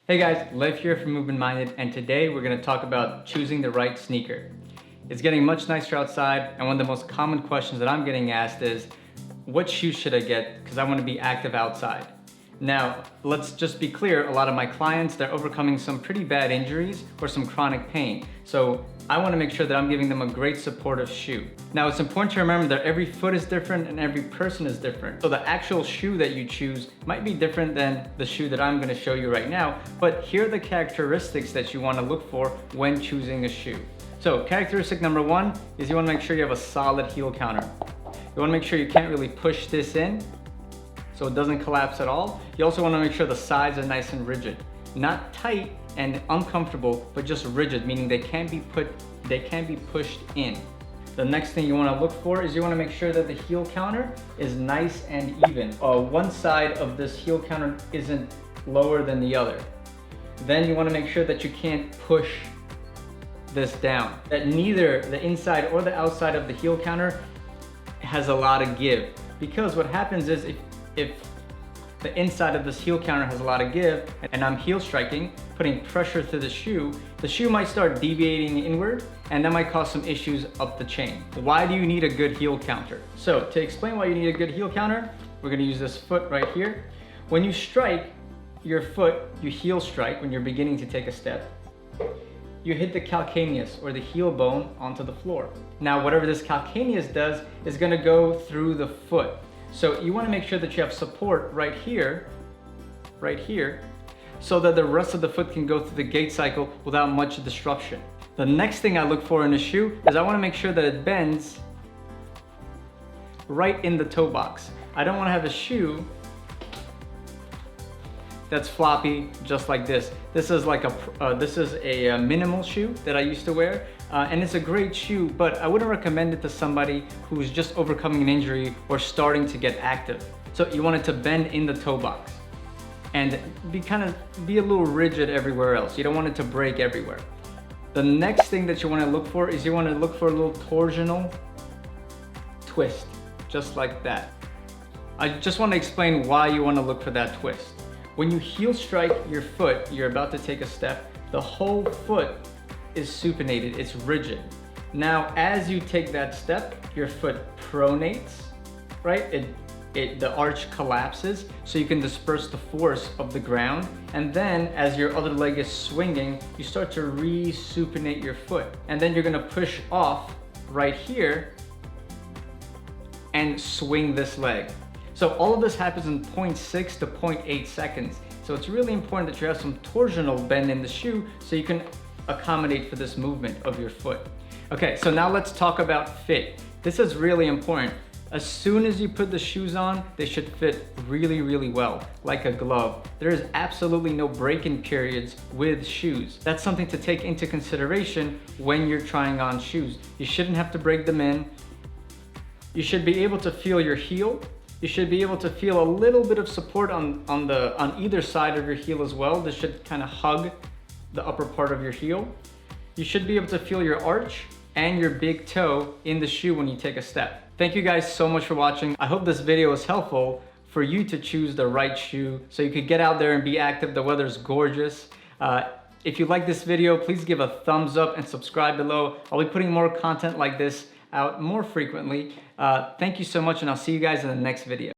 Hey guys, Lev here from Movement Minded, and today we're going to talk about choosing the right sneaker. It's getting much nicer outside, and one of the most common questions that I'm getting asked is, what shoes should I get because I want to be active outside? Now, let's just be clear, a lot of my clients, they're overcoming some pretty bad injuries or some chronic pain. So I want to make sure that I'm giving them a great supportive shoe. Now, it's important to remember that every foot is different and every person is different. So the actual shoe that you choose might be different than the shoe that I'm going to show you right now, but here are the characteristics that you want to look for when choosing a shoe. So characteristic number one is you want to make sure you have a solid heel counter. You want to make sure you can't really push this in so it doesn't collapse at all. You also want to make sure the sides are nice and rigid. Not tight and uncomfortable, but just rigid, meaning they can't be pushed in. The next thing you want to look for is you want to make sure that the heel counter is nice and even. One side of this heel counter isn't lower than the other. Then you want to make sure that you can't push this down. That neither the inside or the outside of the heel counter has a lot of give. Because what happens is if the inside of this heel counter has a lot of give and I'm heel striking, putting pressure to the shoe might start deviating inward and that might cause some issues up the chain. Why do you need a good heel counter? So to explain why you need a good heel counter, we're gonna use this foot right here. When you strike your foot, you heel strike when you're beginning to take a step. You hit the calcaneus or the heel bone onto the floor. Now whatever this calcaneus does is gonna go through the foot. So you want to make sure that you have support right here, so that the rest of the foot can go through the gait cycle without much disruption. The next thing I look for in a shoe is I want to make sure that it bends right in the toe box. I don't want to have a shoe that's floppy just like this. This is a minimal shoe that I used to wear. And it's a great shoe, but I wouldn't recommend it to somebody who's just overcoming an injury or starting to get active. So you want it to bend in the toe box and be a little rigid everywhere else. You don't want it to break everywhere. The next thing that you want to look for is you want to look for a little torsional twist, just like that. I just want to explain why you want to look for that twist. When you heel strike your foot, you're about to take a step, the whole foot is supinated, it's rigid. Now, as you take that step, your foot pronates, right? The arch collapses so you can disperse the force of the ground. And then as your other leg is swinging, you start to re-supinate your foot. And then you're gonna push off right here and swing this leg. So all of this happens in 0.6 to 0.8 seconds. So it's really important that you have some torsional bend in the shoe so you can accommodate for this movement of your foot. Okay, so now let's talk about fit. This is really important. As soon as you put the shoes on, they should fit really, really well, like a glove. There is absolutely no break-in periods with shoes. That's something to take into consideration when you're trying on shoes. You shouldn't have to break them in. You should be able to feel your heel. You should be able to feel a little bit of support on either side of your heel as well. This should kind of hug the upper part of your heel. You should be able to feel your arch and your big toe in the shoe when you take a step. Thank you guys so much for watching. I hope this video was helpful for you to choose the right shoe so you could get out there and be active. The weather's gorgeous. If you like this video, please give a thumbs up and subscribe below. I'll be putting more content like this out more frequently. Thank you so much, and I'll see you guys in the next video.